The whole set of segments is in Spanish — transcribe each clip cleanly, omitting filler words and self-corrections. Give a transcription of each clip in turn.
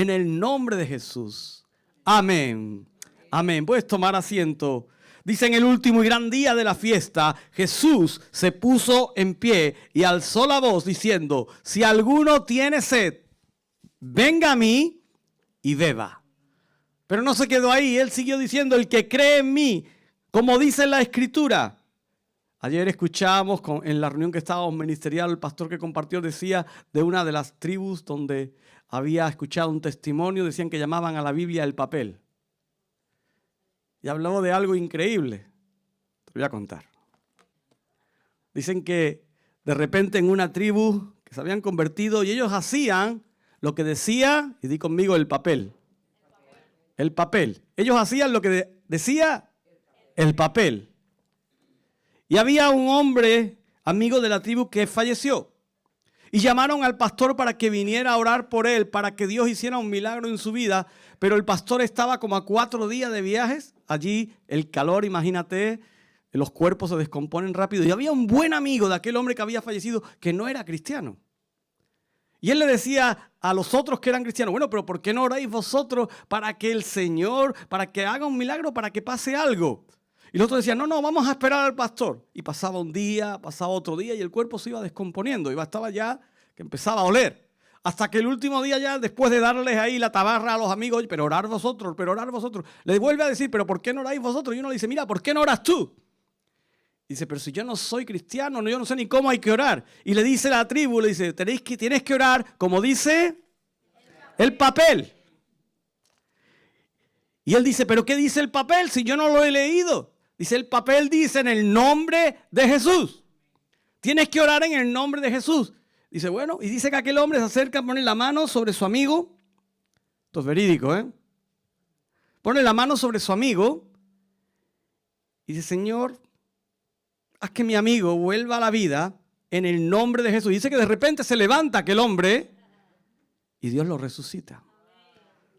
en el nombre de Jesús. Amén. Amén. Puedes tomar asiento. Dice: en el último y gran día de la fiesta, Jesús se puso en pie y alzó la voz diciendo: si alguno tiene sed, venga a mí y beba. Pero no se quedó ahí. Él siguió diciendo: el que cree en mí, como dice la Escritura. Ayer escuchábamos en la reunión que estábamos ministerial, el pastor que compartió decía de una de las tribus donde había escuchado un testimonio, decían que llamaban a la Biblia el papel. Y habló de algo increíble. Te voy a contar. Dicen que de repente en una tribu que se habían convertido y ellos hacían lo que decía, y di conmigo, el papel. El papel. Ellos hacían lo que decía el papel. Y había un hombre amigo de la tribu que falleció. Y llamaron al pastor para que viniera a orar por él, para que Dios hiciera un milagro en su vida. Pero el pastor estaba como a 4 días de viajes. Allí el calor, imagínate, los cuerpos se descomponen rápido. Y había un buen amigo de aquel hombre que había fallecido que no era cristiano. Y él le decía a los otros que eran cristianos: bueno, pero ¿por qué no oráis vosotros para que el Señor, para que haga un milagro, para que pase algo? Y los otros decían: no, vamos a esperar al pastor. Y pasaba un día, pasaba otro día y el cuerpo se iba descomponiendo. Estaba ya que empezaba a oler. Hasta que el último día ya, después de darles ahí la tabarra a los amigos: pero orad vosotros, les vuelve a decir: pero ¿por qué no oráis vosotros? Y uno le dice: mira, ¿por qué no oras tú? Y dice: pero si yo no soy cristiano, yo no sé ni cómo hay que orar. Y le dice la tribu, le dice: tienes que orar como dice el papel. Y él dice: ¿pero qué dice el papel si yo no lo he leído? Dice: el papel dice en el nombre de Jesús. Tienes que orar en el nombre de Jesús. Dice: bueno, y dice que aquel hombre se acerca a poner la mano sobre su amigo. Esto es verídico, ¿eh? Pone la mano sobre su amigo y dice: Señor, haz que mi amigo vuelva a la vida en el nombre de Jesús. Y dice que de repente se levanta aquel hombre y Dios lo resucita.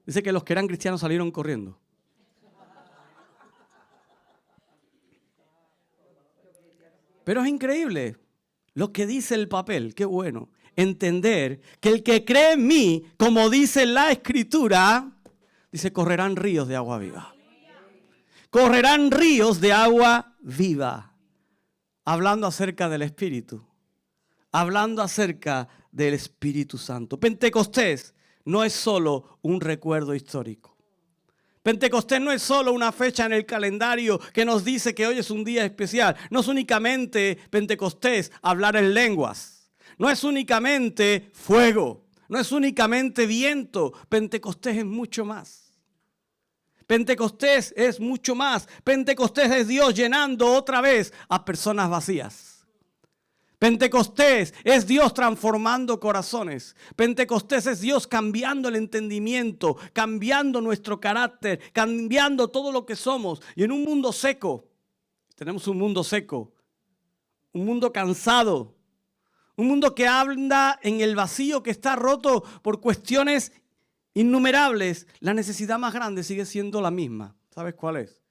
Dice que los que eran cristianos salieron corriendo. Pero es increíble lo que dice el papel. Qué bueno. Entender que el que cree en mí, como dice la Escritura, dice: correrán ríos de agua viva. Correrán ríos de agua viva. Hablando acerca del Espíritu. Hablando acerca del Espíritu Santo. Pentecostés no es solo un recuerdo histórico. Pentecostés no es solo una fecha en el calendario que nos dice que hoy es un día especial. No es únicamente Pentecostés hablar en lenguas. No es únicamente fuego. No es únicamente viento. Pentecostés es mucho más. Pentecostés es mucho más. Pentecostés es Dios llenando otra vez a personas vacías. Pentecostés es Dios transformando corazones. Pentecostés es Dios cambiando el entendimiento, cambiando nuestro carácter, cambiando todo lo que somos. Y en un mundo seco, tenemos un mundo seco, un mundo cansado, un mundo que anda en el vacío, que está roto por cuestiones innumerables. La necesidad más grande sigue siendo la misma. ¿Sabes cuál es?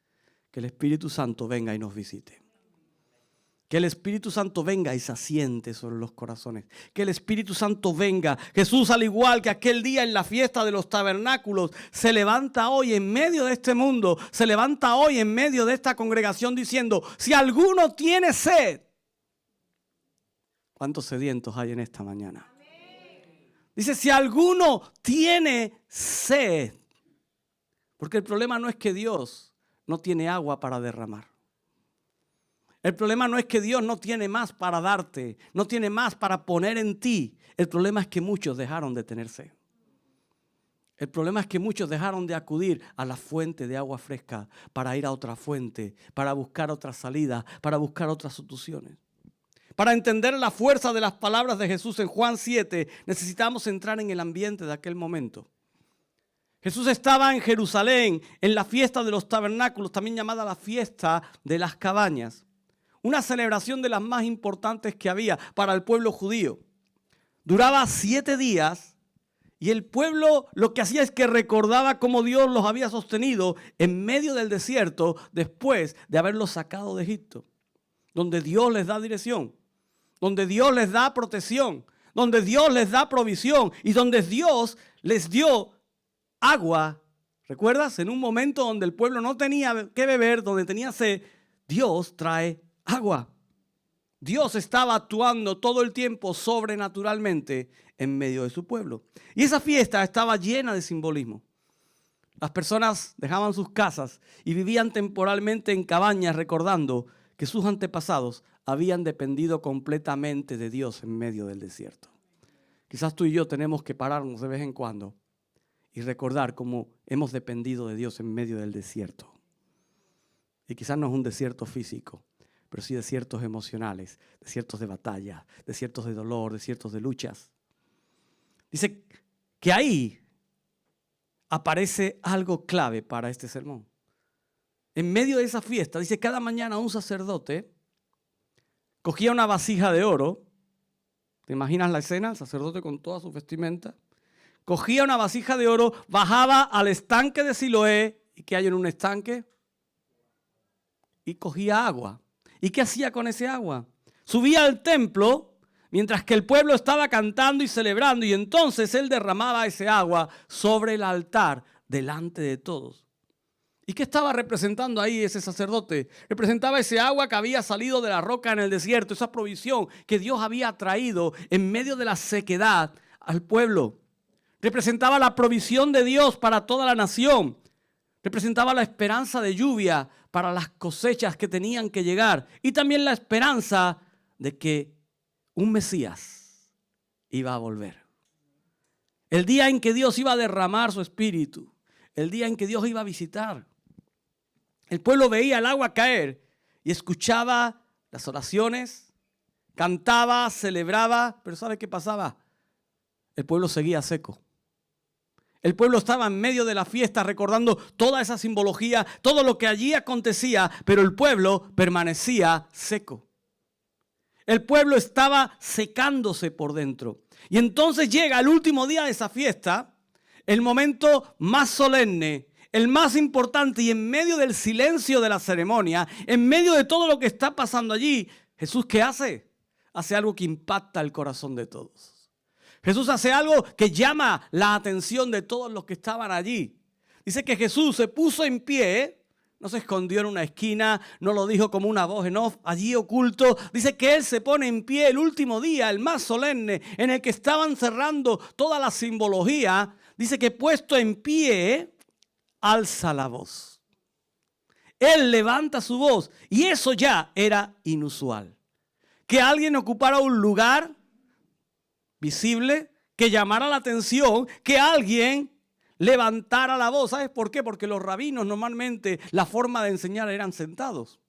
Que el Espíritu Santo venga y nos visite. Que el Espíritu Santo venga y se asiente sobre los corazones. Que el Espíritu Santo venga. Jesús, al igual que aquel día en la fiesta de los tabernáculos, se levanta hoy en medio de este mundo, se levanta hoy en medio de esta congregación diciendo: si alguno tiene sed. ¿Cuántos sedientos hay en esta mañana? Dice: si alguno tiene sed. Porque el problema no es que Dios no tiene agua para derramar. El problema no es que Dios no tiene más para darte, no tiene más para poner en ti. El problema es que muchos dejaron de tener sed. El problema es que muchos dejaron de acudir a la fuente de agua fresca para ir a otra fuente, para buscar otra salida, para buscar otras soluciones. Para entender la fuerza de las palabras de Jesús en Juan 7, necesitamos entrar en el ambiente de aquel momento. Jesús estaba en Jerusalén en la fiesta de los tabernáculos, también llamada la fiesta de las cabañas. Una celebración de las más importantes que había para el pueblo judío. Duraba 7 días y el pueblo lo que hacía es que recordaba cómo Dios los había sostenido en medio del desierto después de haberlos sacado de Egipto. Donde Dios les da dirección, donde Dios les da protección, donde Dios les da provisión y donde Dios les dio agua. ¿Recuerdas? En un momento donde el pueblo no tenía que beber, donde tenía sed, Dios trae agua. Dios estaba actuando todo el tiempo sobrenaturalmente en medio de su pueblo. Y esa fiesta estaba llena de simbolismo. Las personas dejaban sus casas y vivían temporalmente en cabañas recordando que sus antepasados habían dependido completamente de Dios en medio del desierto. Quizás tú y yo tenemos que pararnos de vez en cuando y recordar cómo hemos dependido de Dios en medio del desierto. Y quizás no es un desierto físico, pero sí desiertos emocionales, desiertos de batalla, desiertos de dolor, desiertos de luchas. Dice que ahí aparece algo clave para este sermón. En medio de esa fiesta, dice, cada mañana un sacerdote cogía una vasija de oro. ¿Te imaginas la escena? El sacerdote con toda su vestimenta. Cogía una vasija de oro, bajaba al estanque de Siloé. ¿Y qué hay en un estanque? Y cogía agua. ¿Y qué hacía con ese agua? Subía al templo mientras que el pueblo estaba cantando y celebrando, y entonces él derramaba ese agua sobre el altar delante de todos. ¿Y qué estaba representando ahí ese sacerdote? Representaba ese agua que había salido de la roca en el desierto, esa provisión que Dios había traído en medio de la sequedad al pueblo. Representaba la provisión de Dios para toda la nación. Representaba la esperanza de lluvia para las cosechas que tenían que llegar. Y también la esperanza de que un Mesías iba a volver. El día en que Dios iba a derramar su espíritu. El día en que Dios iba a visitar. El pueblo veía el agua caer y escuchaba las oraciones, cantaba, celebraba, pero ¿sabe qué pasaba? El pueblo seguía seco. El pueblo estaba en medio de la fiesta recordando toda esa simbología, todo lo que allí acontecía, pero el pueblo permanecía seco. El pueblo estaba secándose por dentro. Y entonces llega el último día de esa fiesta, el momento más solemne, el más importante, y en medio del silencio de la ceremonia, en medio de todo lo que está pasando allí, Jesús, ¿qué hace? Hace algo que impacta el corazón de todos. Jesús hace algo que llama la atención de todos los que estaban allí. Dice que Jesús se puso en pie, no se escondió en una esquina, no lo dijo como una voz en off, allí oculto. Dice que Él se pone en pie el último día, el más solemne, en el que estaban cerrando toda la simbología. Dice que puesto en pie, alza la voz. Él levanta su voz y eso ya era inusual. Que alguien ocupara un lugar visible, que llamara la atención, que alguien levantara la voz. ¿Sabes por qué? Porque los rabinos normalmente la forma de enseñar eran sentados.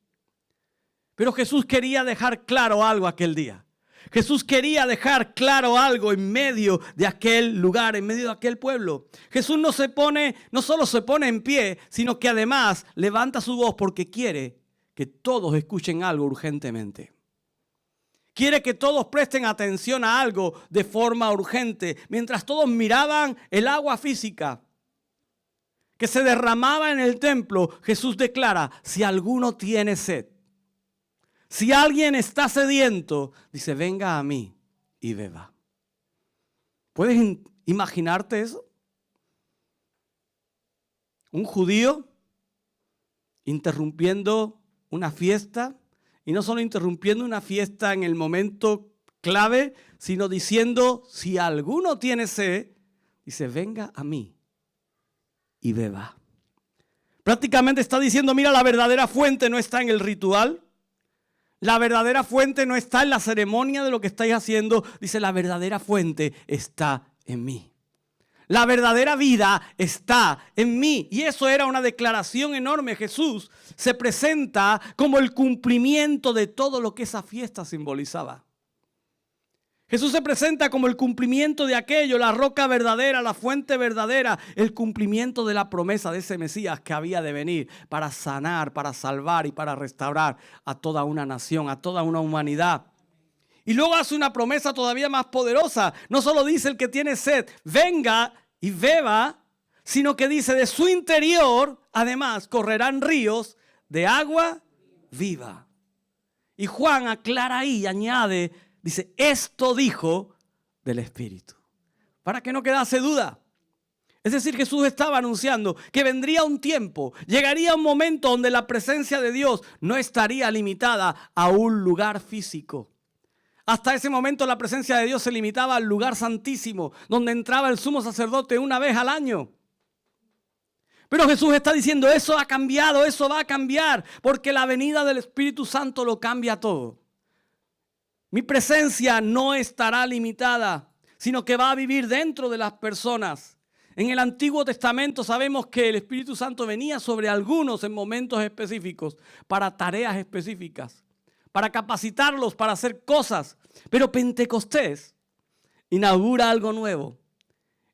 Pero Jesús quería dejar claro algo aquel día. Jesús quería dejar claro algo en medio de aquel lugar, en medio de aquel pueblo. Jesús no solo se pone en pie, sino que además levanta su voz porque quiere que todos escuchen algo urgentemente. Quiere que todos presten atención a algo de forma urgente. Mientras todos miraban el agua física que se derramaba en el templo, Jesús declara, si alguno tiene sed, si alguien está sediento, dice, venga a mí y beba. ¿Puedes imaginarte eso? Un judío interrumpiendo una fiesta, y no solo interrumpiendo una fiesta en el momento clave, sino diciendo, si alguno tiene sed, dice, venga a mí y beba. Prácticamente está diciendo, mira, la verdadera fuente no está en el ritual. La verdadera fuente no está en la ceremonia de lo que estáis haciendo. Dice, la verdadera fuente está en mí. La verdadera vida está en mí. Y eso era una declaración enorme. Jesús se presenta como el cumplimiento de todo lo que esa fiesta simbolizaba. Jesús se presenta como el cumplimiento de aquello, la roca verdadera, la fuente verdadera, el cumplimiento de la promesa de ese Mesías que había de venir para sanar, para salvar y para restaurar a toda una nación, a toda una humanidad. Y luego hace una promesa todavía más poderosa. No solo dice el que tiene sed, venga y beba, sino que dice de su interior, además, correrán ríos de agua viva. Y Juan aclara ahí y añade, dice, esto dijo del Espíritu. Para que no quedase duda. Es decir, Jesús estaba anunciando que vendría un tiempo, llegaría un momento donde la presencia de Dios no estaría limitada a un lugar físico. Hasta ese momento la presencia de Dios se limitaba al lugar santísimo, donde entraba el sumo sacerdote una vez al año. Pero Jesús está diciendo, eso ha cambiado, eso va a cambiar, porque la venida del Espíritu Santo lo cambia todo. Mi presencia no estará limitada, sino que va a vivir dentro de las personas. En el Antiguo Testamento sabemos que el Espíritu Santo venía sobre algunos en momentos específicos, para tareas específicas, para capacitarlos, para hacer cosas. Pero Pentecostés inaugura algo nuevo.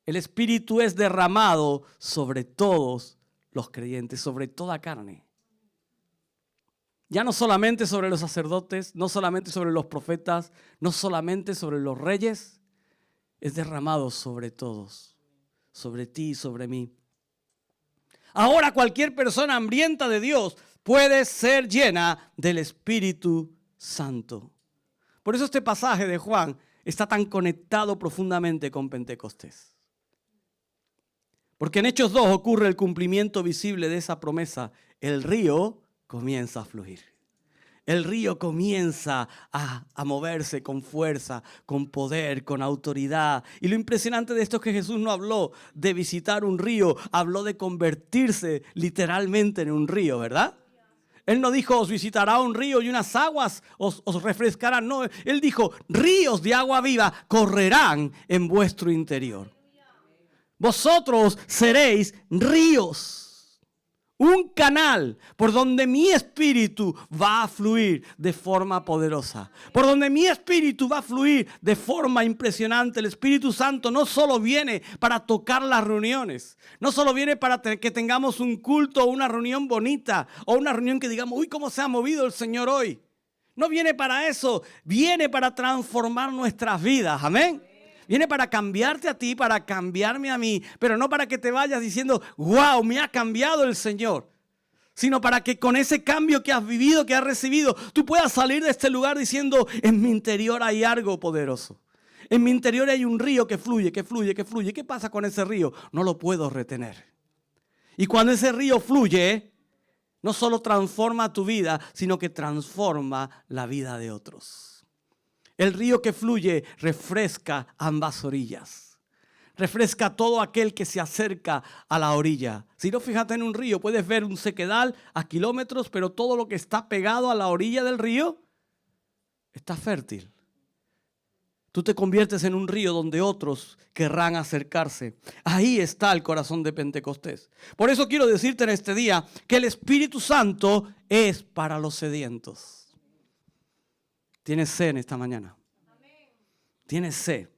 El Espíritu es derramado sobre todos los creyentes, sobre toda carne. Ya no solamente sobre los sacerdotes, no solamente sobre los profetas, no solamente sobre los reyes, es derramado sobre todos, sobre ti y sobre mí. Ahora cualquier persona hambrienta de Dios puede ser llena del Espíritu Santo. Por eso este pasaje de Juan está tan conectado profundamente con Pentecostés. Porque en Hechos 2 ocurre el cumplimiento visible de esa promesa. El río comienza a fluir. El río comienza a moverse con fuerza, con poder, con autoridad. Y lo impresionante de esto es que Jesús no habló de visitar un río, habló de convertirse literalmente en un río, ¿verdad? Él no dijo, os visitará un río y unas aguas os refrescarán. No, Él dijo, ríos de agua viva correrán en vuestro interior. Vosotros seréis ríos, un canal por donde mi espíritu va a fluir de forma poderosa, por donde mi espíritu va a fluir de forma impresionante. El Espíritu Santo no solo viene para tocar las reuniones, no solo viene para que tengamos un culto o una reunión bonita o una reunión que digamos, uy, cómo se ha movido el Señor hoy. No viene para eso, viene para transformar nuestras vidas, amén. Viene para cambiarte a ti, para cambiarme a mí, pero no para que te vayas diciendo, wow, me ha cambiado el Señor. Sino para que con ese cambio que has vivido, que has recibido, tú puedas salir de este lugar diciendo, en mi interior hay algo poderoso. En mi interior hay un río que fluye, que fluye, que fluye. ¿Qué pasa con ese río? No lo puedo retener. Y cuando ese río fluye, no solo transforma tu vida, sino que transforma la vida de otros. El río que fluye refresca ambas orillas. Refresca a todo aquel que se acerca a la orilla. Si no, fíjate en un río, puedes ver un sequedal a kilómetros, pero todo lo que está pegado a la orilla del río está fértil. Tú te conviertes en un río donde otros querrán acercarse. Ahí está el corazón de Pentecostés. Por eso quiero decirte en este día que el Espíritu Santo es para los sedientos. Tienes sed en esta mañana. Tienes sed.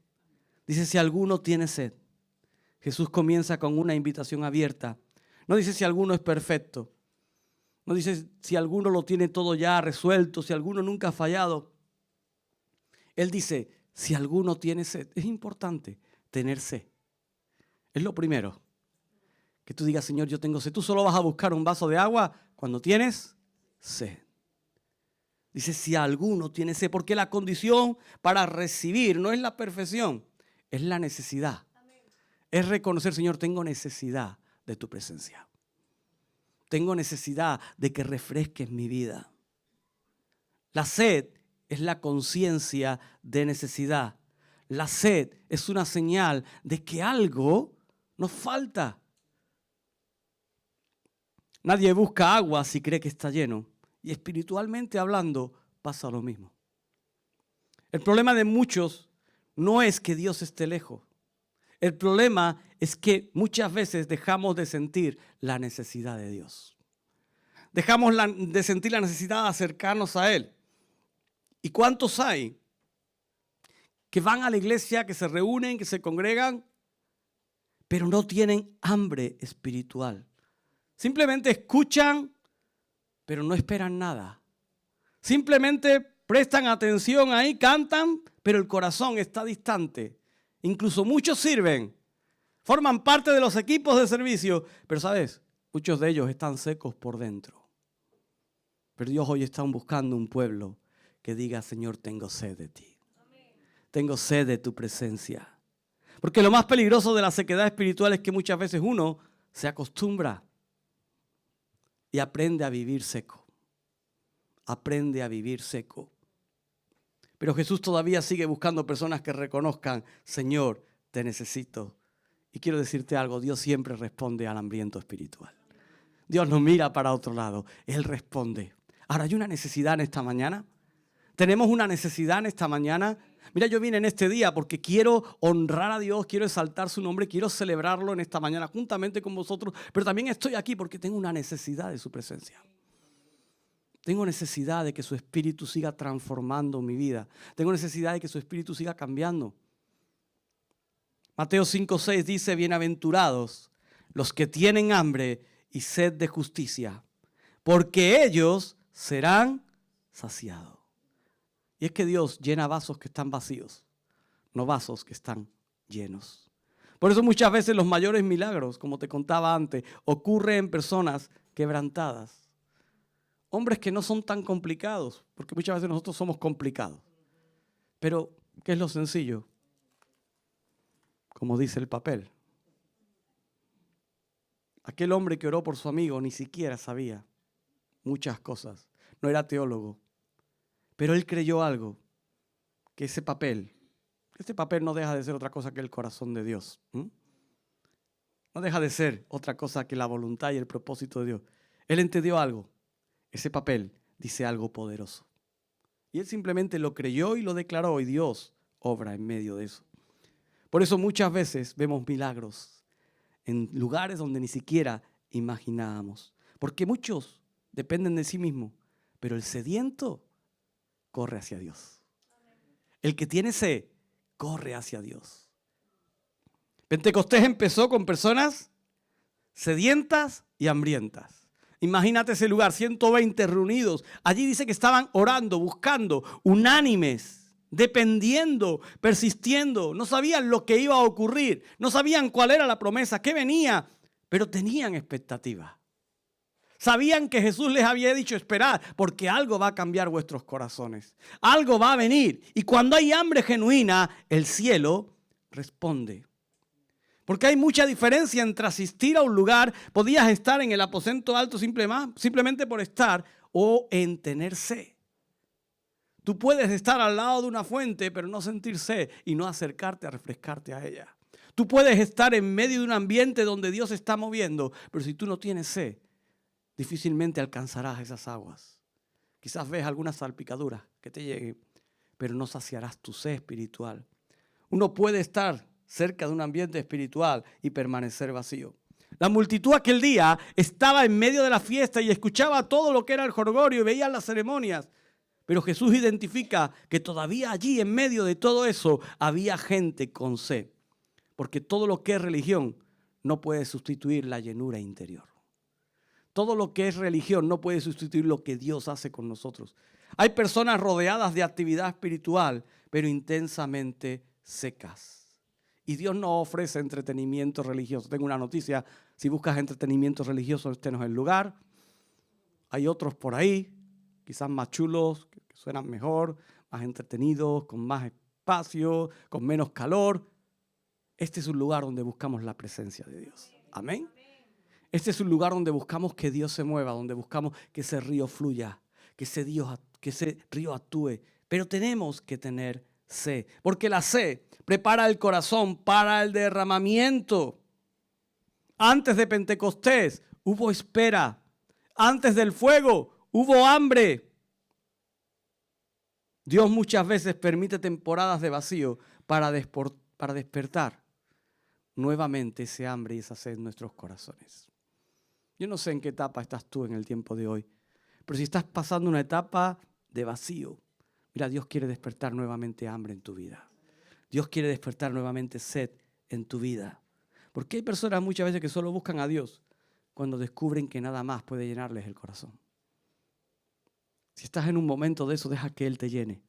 Dice, si alguno tiene sed. Jesús comienza con una invitación abierta. No dice si alguno es perfecto. No dice si alguno lo tiene todo ya resuelto, si alguno nunca ha fallado. Él dice, si alguno tiene sed. Es importante tener sed. Es lo primero. Que tú digas, Señor, yo tengo sed. Tú solo vas a buscar un vaso de agua cuando tienes sed. Dice, si alguno tiene sed, porque la condición para recibir no es la perfección, es la necesidad. Es reconocer, Señor, tengo necesidad de tu presencia. Tengo necesidad de que refresques mi vida. La sed es la conciencia de necesidad. La sed es una señal de que algo nos falta. Nadie busca agua si cree que está lleno. Y espiritualmente hablando pasa lo mismo. El problema de muchos no es que Dios esté lejos. El problema es que muchas veces dejamos de sentir la necesidad de Dios. Dejamos de sentir la necesidad de acercarnos a Él. ¿Y cuántos hay que van a la iglesia, que se reúnen, que se congregan, pero no tienen hambre espiritual? Simplemente escuchan, pero no esperan nada. Simplemente prestan atención ahí, cantan, pero el corazón está distante. Incluso muchos sirven, forman parte de los equipos de servicio, pero ¿sabes? Muchos de ellos están secos por dentro. Pero Dios hoy está buscando un pueblo que diga, Señor, tengo sed de ti. Tengo sed de tu presencia. Porque lo más peligroso de la sequedad espiritual es que muchas veces uno se acostumbra y aprende a vivir seco. Aprende a vivir seco. Pero Jesús todavía sigue buscando personas que reconozcan, Señor, te necesito. Y quiero decirte algo, Dios siempre responde al hambriento espiritual. Dios no mira para otro lado, Él responde. Ahora, hay una necesidad en esta mañana. Tenemos una necesidad en esta mañana. Mira, yo vine en este día porque quiero honrar a Dios, quiero exaltar su nombre, quiero celebrarlo en esta mañana juntamente con vosotros. Pero también estoy aquí porque tengo una necesidad de su presencia. Tengo necesidad de que su Espíritu siga transformando mi vida. Tengo necesidad de que su Espíritu siga cambiando. Mateo 5:6 dice, bienaventurados los que tienen hambre y sed de justicia, porque ellos serán saciados. Y es que Dios llena vasos que están vacíos, no vasos que están llenos. Por eso muchas veces los mayores milagros, como te contaba antes, ocurren en personas quebrantadas. Hombres que no son tan complicados, porque muchas veces nosotros somos complicados. Pero, ¿qué es lo sencillo? Como dice el papel. Aquel hombre que oró por su amigo ni siquiera sabía muchas cosas. No era teólogo. Pero él creyó algo, que este papel no deja de ser otra cosa que el corazón de Dios. No deja de ser otra cosa que la voluntad y el propósito de Dios. Él entendió algo. Ese papel dice algo poderoso. Y él simplemente lo creyó y lo declaró y Dios obra en medio de eso. Por eso muchas veces vemos milagros en lugares donde ni siquiera imaginábamos. Porque muchos dependen de sí mismos, pero el sediento corre hacia Dios. El que tiene sed, corre hacia Dios. Pentecostés empezó con personas sedientas y hambrientas. Imagínate ese lugar, 120 reunidos. Allí dice que estaban orando, buscando, unánimes, dependiendo, persistiendo. No sabían lo que iba a ocurrir, no sabían cuál era la promesa, qué venía, pero tenían expectativa. Sabían que Jesús les había dicho, esperad, porque algo va a cambiar vuestros corazones. Algo va a venir. Y cuando hay hambre genuina, el cielo responde. Porque hay mucha diferencia entre asistir a un lugar, podías estar en el aposento alto simplemente por estar, o en tener sed. Tú puedes estar al lado de una fuente, pero no sentir sed y no acercarte a refrescarte a ella. Tú puedes estar en medio de un ambiente donde Dios está moviendo, pero si tú no tienes sed, difícilmente alcanzarás esas aguas. Quizás ves algunas salpicaduras que te lleguen, pero no saciarás tu sed espiritual. Uno puede estar cerca de un ambiente espiritual y permanecer vacío. La multitud aquel día estaba en medio de la fiesta y escuchaba todo lo que era el jolgorio y veía las ceremonias. Pero Jesús identifica que todavía allí en medio de todo eso había gente con sed. Porque todo lo que es religión no puede sustituir la llenura interior. Todo lo que es religión no puede sustituir lo que Dios hace con nosotros. Hay personas rodeadas de actividad espiritual, pero intensamente secas. Y Dios no ofrece entretenimiento religioso. Tengo una noticia, si buscas entretenimiento religioso, este no es el lugar. Hay otros por ahí, quizás más chulos, que suenan mejor, más entretenidos, con más espacio, con menos calor. Este es un lugar donde buscamos la presencia de Dios. Amén. Este es un lugar donde buscamos que Dios se mueva, donde buscamos que ese río fluya, que ese río actúe. Pero tenemos que tener sed, porque la sed prepara el corazón para el derramamiento. Antes de Pentecostés hubo espera. Antes del fuego hubo hambre. Dios muchas veces permite temporadas de vacío para despertar nuevamente ese hambre y esa sed en nuestros corazones. Yo no sé en qué etapa estás tú en el tiempo de hoy, pero si estás pasando una etapa de vacío, mira, Dios quiere despertar nuevamente hambre en tu vida. Dios quiere despertar nuevamente sed en tu vida. Porque hay personas muchas veces que solo buscan a Dios cuando descubren que nada más puede llenarles el corazón. Si estás en un momento de eso, deja que Él te llene.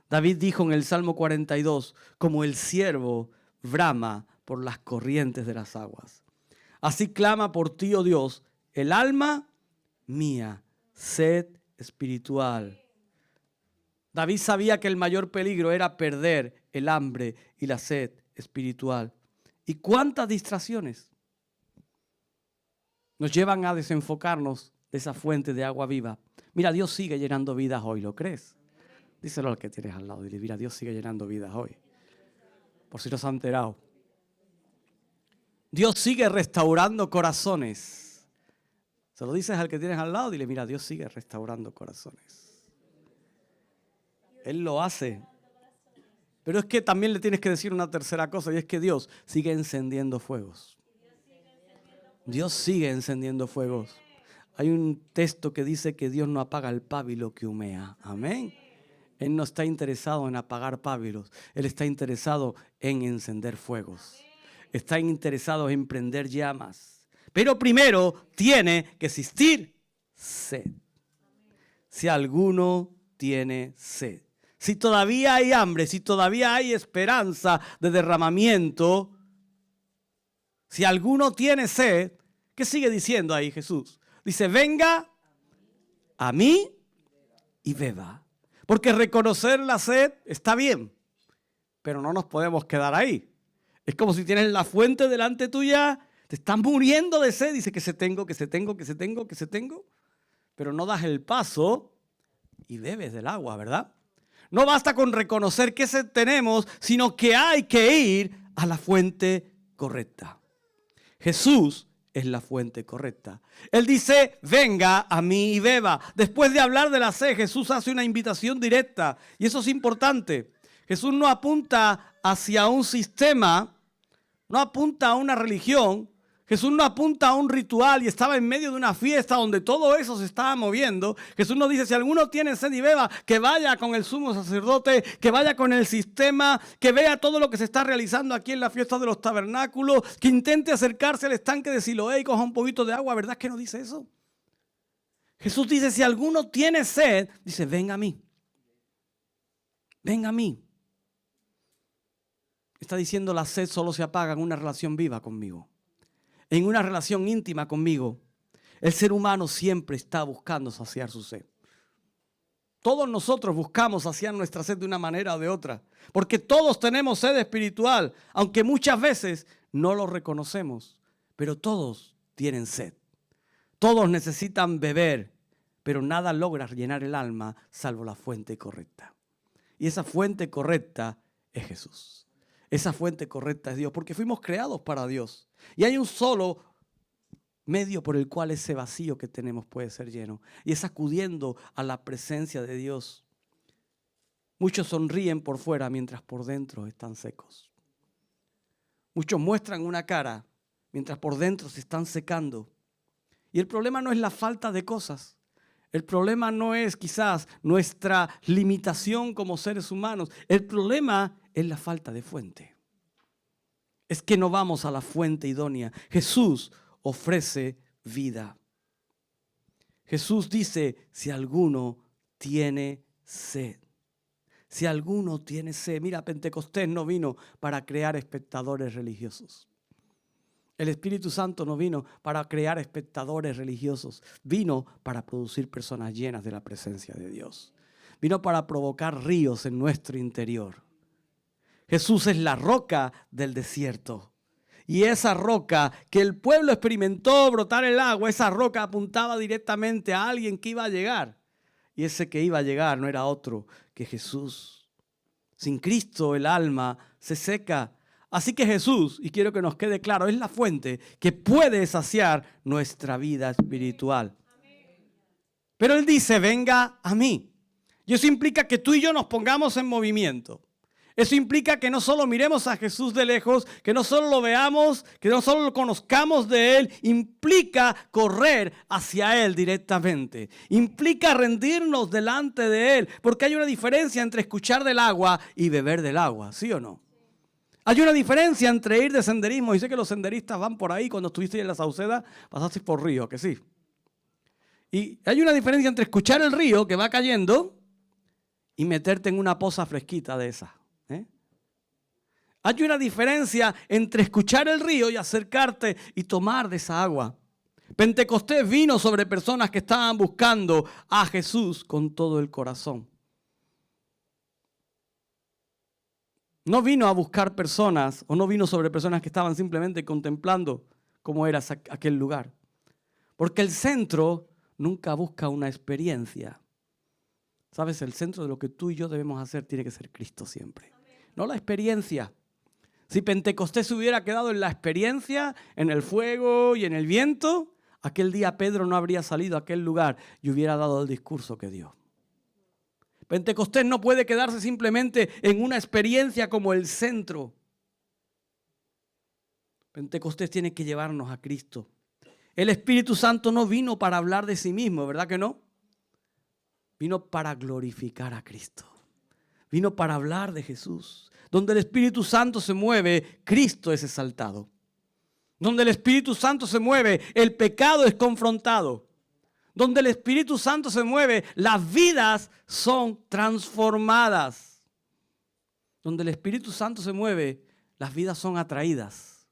David dijo en el Salmo 42, como el ciervo brama por las corrientes de las aguas. Así clama por ti, oh Dios, el alma mía, sed espiritual. David sabía que el mayor peligro era perder el hambre y la sed espiritual. ¿Y cuántas distracciones nos llevan a desenfocarnos de esa fuente de agua viva? Mira, Dios sigue llenando vidas hoy, ¿lo crees? Díselo al que tienes al lado. Dile, mira, Dios sigue llenando vidas hoy. Por si no se han enterado. Dios sigue restaurando corazones. Se lo dices al que tienes al lado, dile, mira, Dios sigue restaurando corazones. Él lo hace. Pero es que también le tienes que decir una tercera cosa, y es que Dios sigue encendiendo fuegos. Dios sigue encendiendo fuegos. Hay un texto que dice que Dios no apaga el pábilo que humea. Amén. Él no está interesado en apagar pábilos. Él está interesado en encender fuegos. Está interesado en prender llamas. Pero primero tiene que existir sed. Si alguno tiene sed. Si todavía hay hambre, si todavía hay esperanza de derramamiento, si alguno tiene sed, ¿qué sigue diciendo ahí Jesús? Dice, venga a mí y beba. Porque reconocer la sed está bien, pero no nos podemos quedar ahí. Es como si tienes la fuente delante tuya, te estás muriendo de sed, dice que se tengo, pero no das el paso y bebes del agua, ¿verdad? No basta con reconocer qué sed tenemos, sino que hay que ir a la fuente correcta. Jesús es la fuente correcta. Él dice, venga a mí y beba. Después de hablar de la sed, Jesús hace una invitación directa. Y eso es importante. Jesús no apunta hacia un sistema, no apunta a una religión. Jesús no apunta a un ritual y estaba en medio de una fiesta donde todo eso se estaba moviendo. Jesús nos dice, si alguno tiene sed y beba, que vaya con el sumo sacerdote, que vaya con el sistema, que vea todo lo que se está realizando aquí en la fiesta de los tabernáculos, que intente acercarse al estanque de Siloé y coja un poquito de agua. ¿Verdad que no dice eso? Jesús dice, si alguno tiene sed, dice, ven a mí. Ven a mí. Está diciendo, la sed solo se apaga en una relación viva conmigo. En una relación íntima conmigo. El ser humano siempre está buscando saciar su sed. Todos nosotros buscamos saciar nuestra sed de una manera o de otra. Porque todos tenemos sed espiritual, aunque muchas veces no lo reconocemos. Pero todos tienen sed. Todos necesitan beber, pero nada logra llenar el alma salvo la fuente correcta. Y esa fuente correcta es Jesús. Esa fuente correcta es Dios, porque fuimos creados para Dios. Y hay un solo medio por el cual ese vacío que tenemos puede ser lleno. Y es acudiendo a la presencia de Dios. Muchos sonríen por fuera mientras por dentro están secos. Muchos muestran una cara mientras por dentro se están secando. Y el problema no es la falta de cosas. El problema no es quizás nuestra limitación como seres humanos. El problema es la falta de fuente. Es que no vamos a la fuente idónea. Jesús ofrece vida. Jesús dice, si alguno tiene sed. Si alguno tiene sed. Mira, Pentecostés no vino para crear espectadores religiosos. El Espíritu Santo no vino para crear espectadores religiosos. Vino para producir personas llenas de la presencia de Dios. Vino para provocar ríos en nuestro interior. Jesús es la roca del desierto. Y esa roca que el pueblo experimentó brotar el agua, esa roca apuntaba directamente a alguien que iba a llegar. Y ese que iba a llegar no era otro que Jesús. Sin Cristo el alma se seca. Así que Jesús, y quiero que nos quede claro, es la fuente que puede saciar nuestra vida espiritual. Pero Él dice, venga a mí. Y eso implica que tú y yo nos pongamos en movimiento. Eso implica que no solo miremos a Jesús de lejos, que no solo lo veamos, que no solo lo conozcamos de Él, implica correr hacia Él directamente. Implica rendirnos delante de Él, porque hay una diferencia entre escuchar del agua y beber del agua, ¿sí o no? Hay una diferencia entre ir de senderismo, y sé que los senderistas van por ahí, cuando estuviste en la Sauceda, pasaste por río, que sí. Y hay una diferencia entre escuchar el río que va cayendo y meterte en una poza fresquita de esa. Hay una diferencia entre escuchar el río y acercarte y tomar de esa agua. Pentecostés vino sobre personas que estaban buscando a Jesús con todo el corazón. No vino a buscar personas o no vino sobre personas que estaban simplemente contemplando cómo era aquel lugar. Porque el centro nunca busca una experiencia. ¿Sabes? El centro de lo que tú y yo debemos hacer tiene que ser Cristo siempre. No la experiencia. Si Pentecostés se hubiera quedado en la experiencia, en el fuego y en el viento, aquel día Pedro no habría salido a aquel lugar y hubiera dado el discurso que dio. Pentecostés no puede quedarse simplemente en una experiencia como el centro. Pentecostés tiene que llevarnos a Cristo. El Espíritu Santo no vino para hablar de sí mismo, ¿verdad que no? Vino para glorificar a Cristo. Vino para hablar de Jesús. Donde el Espíritu Santo se mueve, Cristo es exaltado. Donde el Espíritu Santo se mueve, el pecado es confrontado. Donde el Espíritu Santo se mueve, las vidas son transformadas. Donde el Espíritu Santo se mueve, las vidas son atraídas.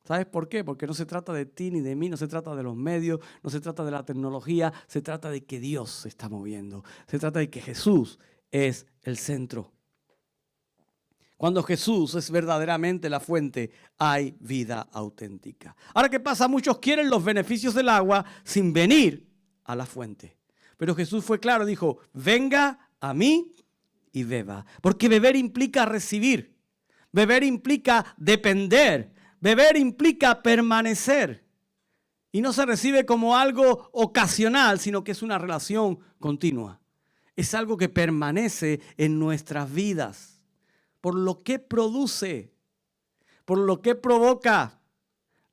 ¿Sabes por qué? Porque no se trata de ti ni de mí, no se trata de los medios, no se trata de la tecnología, se trata de que Dios se está moviendo. Se trata de que Jesús es el centro. Cuando Jesús es verdaderamente la fuente, hay vida auténtica. Ahora, ¿qué pasa? Muchos quieren los beneficios del agua sin venir a la fuente. Pero Jesús fue claro, dijo, venga a mí y beba. Porque beber implica recibir. Beber implica depender. Beber implica permanecer. Y no se recibe como algo ocasional, sino que es una relación continua. Es algo que permanece en nuestras vidas. Por lo que produce, por lo que provoca.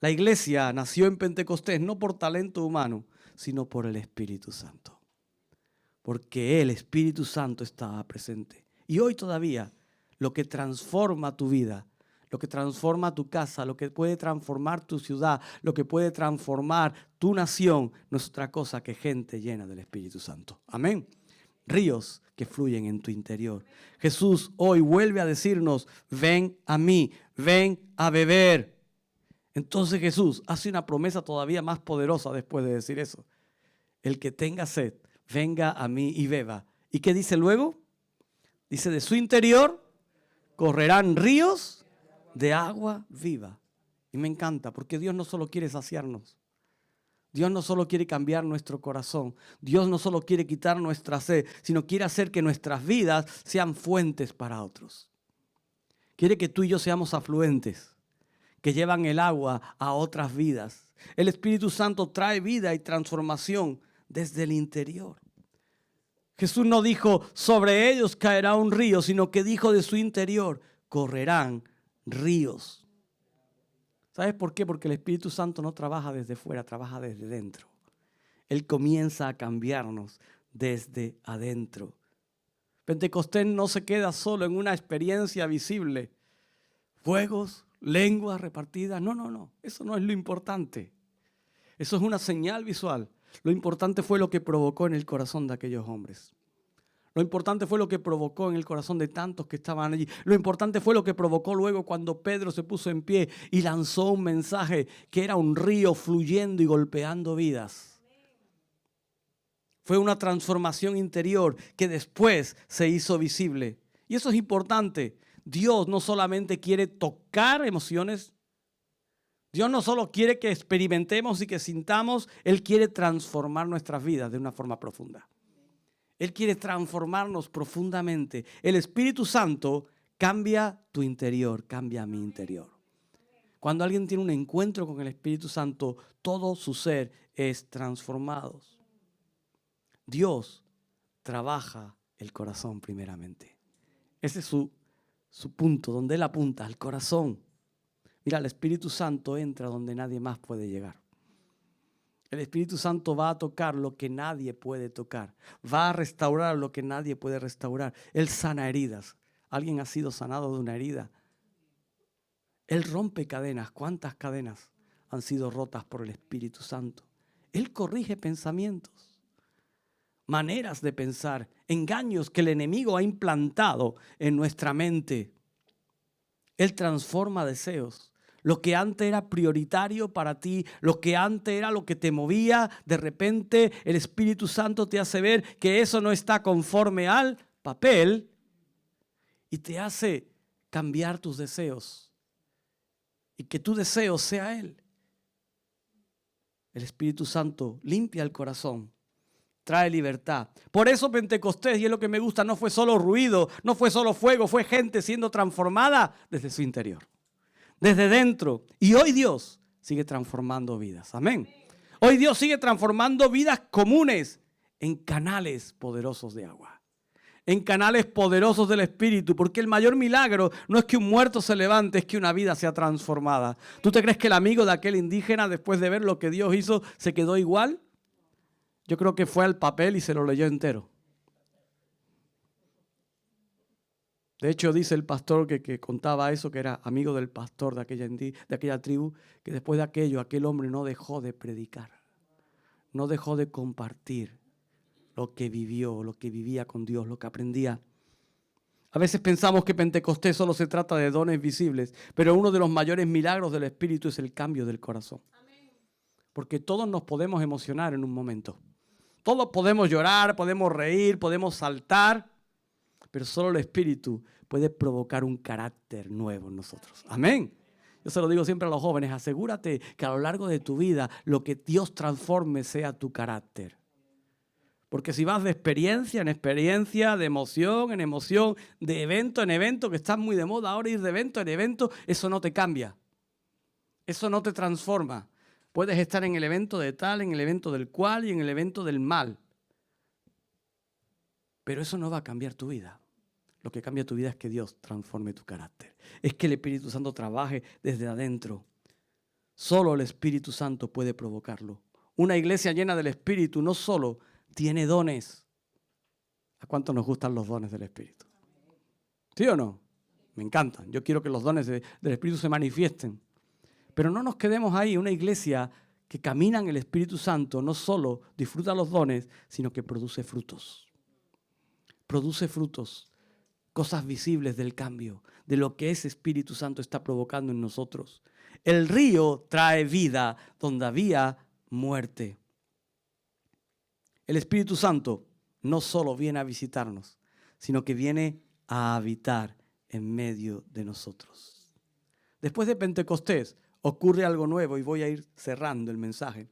La iglesia nació en Pentecostés no por talento humano, sino por el Espíritu Santo. Porque el Espíritu Santo estaba presente. Y hoy todavía lo que transforma tu vida, lo que transforma tu casa, lo que puede transformar tu ciudad, lo que puede transformar tu nación, no es otra cosa que gente llena del Espíritu Santo. Amén. Ríos que fluyen en tu interior. Jesús hoy vuelve a decirnos, ven a mí, ven a beber. Entonces Jesús hace una promesa todavía más poderosa después de decir eso. El que tenga sed, venga a mí y beba. ¿Y qué dice luego? Dice, de su interior correrán ríos de agua viva. Y me encanta porque Dios no solo quiere saciarnos. Dios no solo quiere cambiar nuestro corazón. Dios no solo quiere quitar nuestra sed, sino quiere hacer que nuestras vidas sean fuentes para otros. Quiere que tú y yo seamos afluentes, que llevan el agua a otras vidas. El Espíritu Santo trae vida y transformación desde el interior. Jesús no dijo, sobre ellos caerá un río, sino que dijo, de su interior correrán ríos. ¿Sabes por qué? Porque el Espíritu Santo no trabaja desde fuera, trabaja desde dentro. Él comienza a cambiarnos desde adentro. Pentecostés no se queda solo en una experiencia visible. Fuegos, lenguas repartidas. No. Eso no es lo importante. Eso es una señal visual. Lo importante fue lo que provocó en el corazón de aquellos hombres. Lo importante fue lo que provocó en el corazón de tantos que estaban allí. Lo importante fue lo que provocó luego cuando Pedro se puso en pie y lanzó un mensaje que era un río fluyendo y golpeando vidas. Fue una transformación interior que después se hizo visible. Y eso es importante. Dios no solamente quiere tocar emociones. Dios no solo quiere que experimentemos y que sintamos. Él quiere transformar nuestras vidas de una forma profunda. Él quiere transformarnos profundamente. El Espíritu Santo cambia tu interior, cambia mi interior. Cuando alguien tiene un encuentro con el Espíritu Santo, todo su ser es transformado. Dios trabaja el corazón primeramente. Ese es su punto, donde Él apunta, al corazón. Mira, el Espíritu Santo entra donde nadie más puede llegar. El Espíritu Santo va a tocar lo que nadie puede tocar. Va a restaurar lo que nadie puede restaurar. Él sana heridas. ¿Alguien ha sido sanado de una herida? Él rompe cadenas. ¿Cuántas cadenas han sido rotas por el Espíritu Santo? Él corrige pensamientos, maneras de pensar, engaños que el enemigo ha implantado en nuestra mente. Él transforma deseos. Lo que antes era prioritario para ti, lo que antes era lo que te movía, de repente el Espíritu Santo te hace ver que eso no está conforme al papel y te hace cambiar tus deseos y que tu deseo sea Él. El Espíritu Santo limpia el corazón, trae libertad. Por eso Pentecostés, y es lo que me gusta, no fue solo ruido, no fue solo fuego, fue gente siendo transformada desde su interior, desde dentro. Y hoy Dios sigue transformando vidas. Amén. Hoy Dios sigue transformando vidas comunes en canales poderosos de agua, en canales poderosos del Espíritu, porque el mayor milagro no es que un muerto se levante, es que una vida sea transformada. ¿Tú te crees que el amigo de aquel indígena, después de ver lo que Dios hizo, se quedó igual? Yo creo que fue al papel y se lo leyó entero. De hecho, dice el pastor que contaba eso, que era amigo del pastor de aquella tribu, que después de aquello, aquel hombre no dejó de predicar, no dejó de compartir lo que vivió, lo que vivía con Dios, lo que aprendía. A veces pensamos que Pentecostés solo se trata de dones visibles, pero uno de los mayores milagros del Espíritu es el cambio del corazón. Porque todos nos podemos emocionar en un momento. Todos podemos llorar, podemos reír, podemos saltar, pero solo el Espíritu puede provocar un carácter nuevo en nosotros. Amén. Yo se lo digo siempre a los jóvenes, asegúrate que a lo largo de tu vida lo que Dios transforme sea tu carácter. Porque si vas de experiencia en experiencia, de emoción en emoción, de evento en evento, que está muy de moda ahora ir de evento en evento, eso no te cambia. Eso no te transforma. Puedes estar en el evento de tal, en el evento del cual y en el evento del mal. Pero eso no va a cambiar tu vida. Lo que cambia tu vida es que Dios transforme tu carácter. Es que el Espíritu Santo trabaje desde adentro. Solo el Espíritu Santo puede provocarlo. Una iglesia llena del Espíritu no solo tiene dones. ¿A cuánto nos gustan los dones del Espíritu? ¿Sí o no? Me encantan. Yo quiero que los dones del Espíritu se manifiesten. Pero no nos quedemos ahí. Una iglesia que camina en el Espíritu Santo no solo disfruta los dones, sino que produce frutos. Produce frutos, cosas visibles del cambio, de lo que ese Espíritu Santo está provocando en nosotros. El río trae vida donde había muerte. El Espíritu Santo no solo viene a visitarnos, sino que viene a habitar en medio de nosotros. Después de Pentecostés ocurre algo nuevo y voy a ir cerrando el mensaje.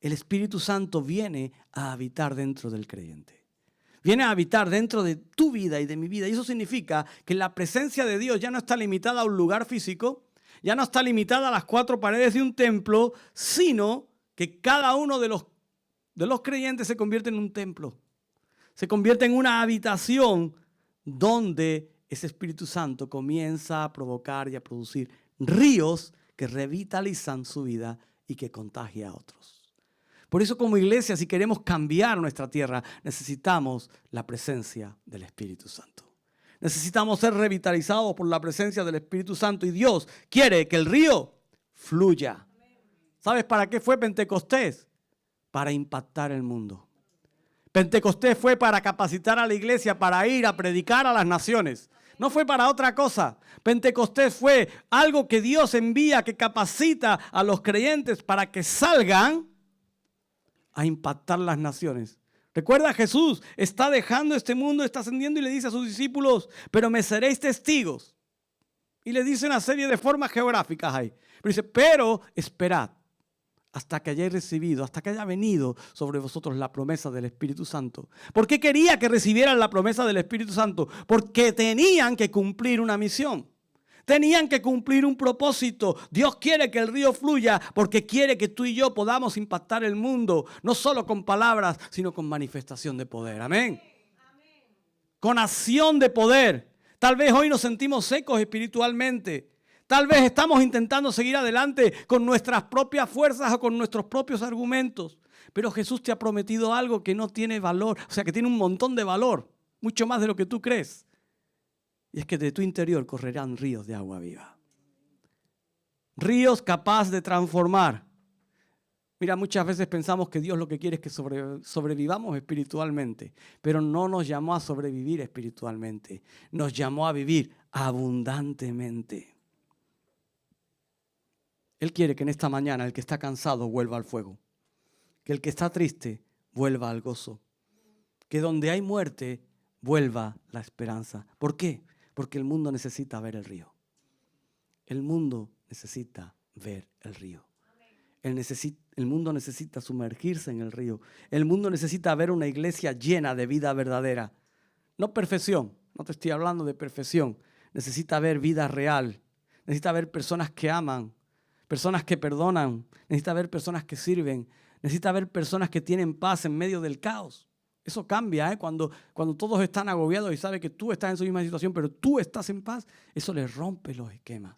El Espíritu Santo viene a habitar dentro del creyente. Viene a habitar dentro de tu vida y de mi vida. Y eso significa que la presencia de Dios ya no está limitada a un lugar físico, ya no está limitada a las 4 paredes de un templo, sino que cada uno de los creyentes se convierte en un templo. Se convierte en una habitación donde ese Espíritu Santo comienza a provocar y a producir ríos que revitalizan su vida y que contagia a otros. Por eso como iglesia, si queremos cambiar nuestra tierra, necesitamos la presencia del Espíritu Santo. Necesitamos ser revitalizados por la presencia del Espíritu Santo y Dios quiere que el río fluya. ¿Sabes para qué fue Pentecostés? Para impactar el mundo. Pentecostés fue para capacitar a la iglesia, para ir a predicar a las naciones. No fue para otra cosa. Pentecostés fue algo que Dios envía, que capacita a los creyentes para que salgan a impactar las naciones. Recuerda, Jesús está dejando este mundo, está ascendiendo y le dice a sus discípulos, pero me seréis testigos. Y le dice una serie de formas geográficas ahí. Pero dice, pero esperad hasta que hayáis recibido, hasta que haya venido sobre vosotros la promesa del Espíritu Santo. ¿Por qué quería que recibieran la promesa del Espíritu Santo? Porque tenían que cumplir una misión. Tenían que cumplir un propósito. Dios quiere que el río fluya porque quiere que tú y yo podamos impactar el mundo, no solo con palabras, sino con manifestación de poder. Amén. Con acción de poder. Tal vez hoy nos sentimos secos espiritualmente. Tal vez estamos intentando seguir adelante con nuestras propias fuerzas o con nuestros propios argumentos. Pero Jesús te ha prometido algo que no tiene valor, o sea, que tiene un montón de valor, mucho más de lo que tú crees. Y es que de tu interior correrán ríos de agua viva. Ríos capaz de transformar. Mira, muchas veces pensamos que Dios lo que quiere es que sobrevivamos espiritualmente, pero no nos llamó a sobrevivir espiritualmente, nos llamó a vivir abundantemente. Él quiere que en esta mañana el que está cansado vuelva al fuego, que el que está triste vuelva al gozo, que donde hay muerte vuelva la esperanza. ¿Por qué? Porque el mundo necesita ver el río. El mundo necesita ver el río. El mundo necesita sumergirse en el río. El mundo necesita ver una iglesia llena de vida verdadera. No perfección, no te estoy hablando de perfección. Necesita ver vida real. Necesita ver personas que aman, personas que perdonan. Necesita ver personas que sirven. Necesita ver personas que tienen paz en medio del caos. Eso cambia, cuando todos están agobiados y saben que tú estás en su misma situación, pero tú estás en paz. Eso les rompe los esquemas.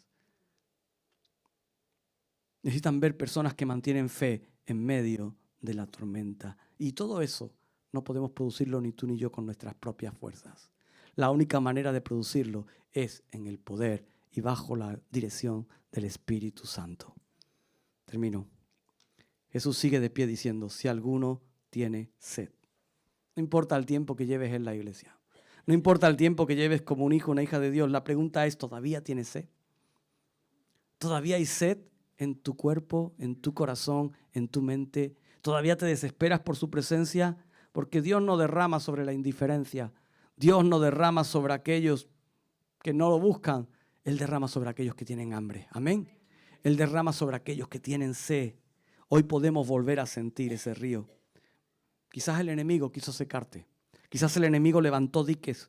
Necesitan ver personas que mantienen fe en medio de la tormenta. Y todo eso no podemos producirlo ni tú ni yo con nuestras propias fuerzas. La única manera de producirlo es en el poder y bajo la dirección del Espíritu Santo. Termino. Jesús sigue de pie diciendo, si alguno tiene sed. No importa el tiempo que lleves en la iglesia. No importa el tiempo que lleves como un hijo o una hija de Dios. La pregunta es, ¿todavía tienes sed? ¿Todavía hay sed en tu cuerpo, en tu corazón, en tu mente? ¿Todavía te desesperas por su presencia? Porque Dios no derrama sobre la indiferencia. Dios no derrama sobre aquellos que no lo buscan. Él derrama sobre aquellos que tienen hambre. Amén. Él derrama sobre aquellos que tienen sed. Hoy podemos volver a sentir ese río. Quizás el enemigo quiso secarte. Quizás el enemigo levantó diques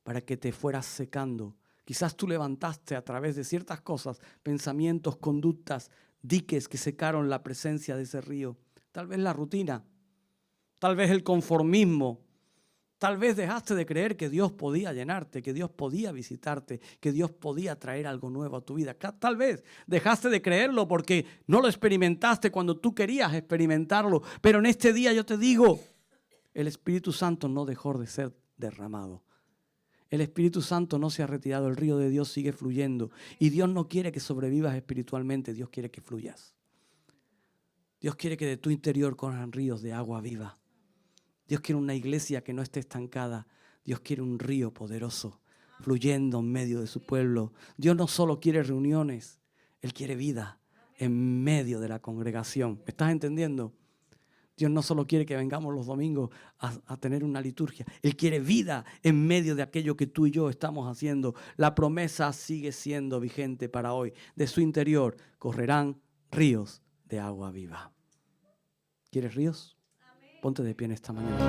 para que te fueras secando. Quizás tú levantaste a través de ciertas cosas, pensamientos, conductas, diques que secaron la presencia de ese río. Tal vez la rutina, tal vez el conformismo, tal vez dejaste de creer que Dios podía llenarte, que Dios podía visitarte, que Dios podía traer algo nuevo a tu vida. Tal vez dejaste de creerlo porque no lo experimentaste cuando tú querías experimentarlo. Pero en este día yo te digo, el Espíritu Santo no dejó de ser derramado. El Espíritu Santo no se ha retirado, el río de Dios sigue fluyendo. Y Dios no quiere que sobrevivas espiritualmente, Dios quiere que fluyas. Dios quiere que de tu interior corran ríos de agua viva. Dios quiere una iglesia que no esté estancada. Dios quiere un río poderoso fluyendo en medio de su pueblo. Dios no solo quiere reuniones, Él quiere vida en medio de la congregación. ¿Me estás entendiendo? Dios no solo quiere que vengamos los domingos a tener una liturgia. Él quiere vida en medio de aquello que tú y yo estamos haciendo. La promesa sigue siendo vigente para hoy. De su interior correrán ríos de agua viva. ¿Quieres ríos? Ponte de pie en esta mañana.